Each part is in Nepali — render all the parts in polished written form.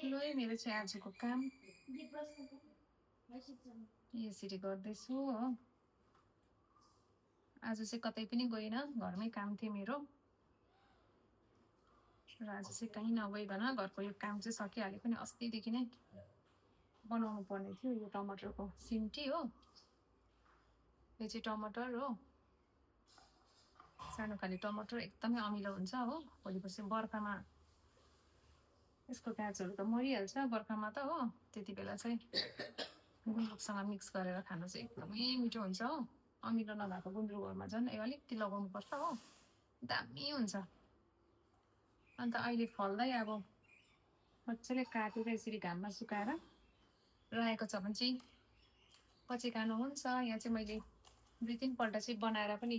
ल है मेरो चाहिँ आजको काम यसरी गर्दैछु हो। आज चाहिँ कतै पनि गइनँ, घरमै काम थियो मेरो र आज चाहिँ कहीँ नगइकन घरको यो काम चाहिँ सकिहाल्यो पनि अस्तिदेखि नै बनाउनु पर्ने थियो। यो टमाटरको सिम्टी हो, यो चाहिँ टमाटर हो, सानो खाले टमाटर एकदमै अमिलो हुन्छ हो। भोलिपर्सि बर्खामा यसको गाजहरू त मरिहाल्छ बर्खामा त हो, त्यति बेला चाहिँ गुन्द्रुकसँग मिक्स गरेर खानु चाहिँ एकदमै मिठो हुन्छ हो। अमिलो नभएको गुन्द्रुकहरूमा झन् अलिकति लगाउनुपर्छ हो, दामी हुन्छ। अन्त अहिले फल्दै अब मजाले काटेर यसरी घाममा सुकाएर राखेको छ भने चाहिँ पछि खानुहुन्छ। यहाँ चाहिँ मैले 2-3 पल्ट चाहिँ बनाएर पनि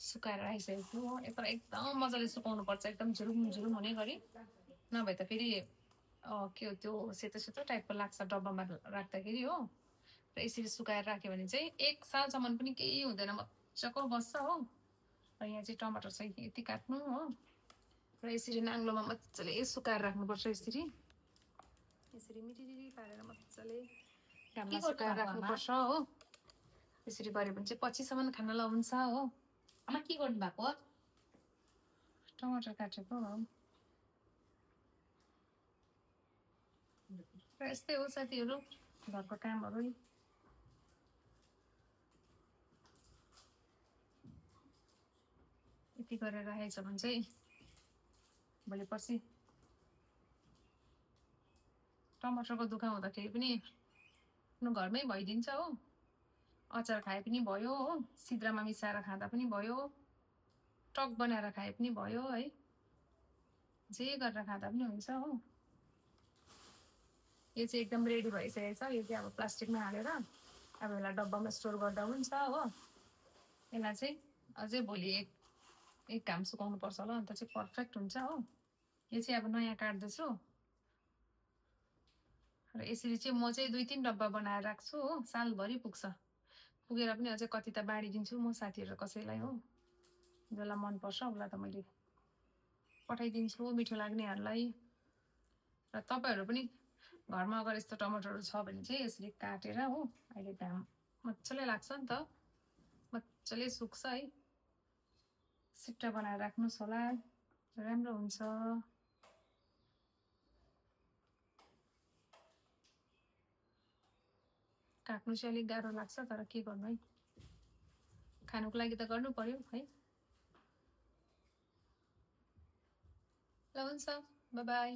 सुकाएर राखिसकेको छु हो। तर एकदम मजाले सुकाउनुपर्छ, एकदम झुरुम झुरुम हुने गरी, नभए त फेरि के हो त्यो सेतो सेतो टाइपको लाग्छ डब्बामा राख्दाखेरि हो। र यसरी सुकाएर राख्यो भने चाहिँ 1 सालसम्म पनि केही हुँदैन, मजाको बस्छ हो। र यहाँ चाहिँ टमाटर चाहिँ यति काट्नु हो र यसरी नाङ्लोमा मजाले सुकाएर राख्नुपर्छ। यसरी यसरी मिटिरी पारेर मजाले घाममा सुकाएर राख्नुपर्छ हो। यसरी गऱ्यो भने चाहिँ पछिसम्म खानलाई हुन्छ हो। आमा के गर्नु भएको? टमाटर काटेको हो। र यस्तै हो साथीहरू, घरको कामहरू यति गरेर राखेको छ भने चाहिँ भोलि पर्सि टमाटरको दुःख हुँदाखेरि पनि घरमै भइदिन्छ हो। अचार खाए पनि भयो हो, सिद्रामा मिसाएर खाँदा पनि भयो, टक बनाएर खाए पनि भयो है, जे गरेर खाँदा पनि हुन्छ हो। यो चाहिँ एकदम रेडी भइसकेको छ। यो चाहिँ अब प्लास्टिकमा हालेर अब यसलाई डब्बामा स्टोर गर्दा हुन्छ हो। यसलाई चाहिँ अझै भोलि एक घाम सुकाउनु पर्छ होला, अन्त चाहिँ पर्फेक्ट हुन्छ हो। यो चाहिँ अब नयाँ काट्दैछु र यसरी चाहिँ म चाहिँ 2-3 डब्बा बनाएर राख्छु हो, सालभरि पुग्छ। पुगेर पनि अझै कति त बाँडिदिन्छु म साथीहरू कसैलाई हो, जसलाई मनपर्छ उसलाई त मैले पठाइदिन्छु मिठो लाग्नेहरूलाई। र तपाईँहरू पनि घरमा अगर यस्तो टमाटरहरू छ भने चाहिँ यसरी काटेर हो, अहिले घाम मजाले लाग्छ नि त, मजाले सुक्छ है, सिक्टा बनाएर राख्नुहोस् होला, राम्रो हुन्छ। काट्नु चाहिँ अलिक गाह्रो लाग्छ, तर के गर्नु है, खानुको लागि त गर्नु पर्यो है। ल हुन्छ, बाई बाई।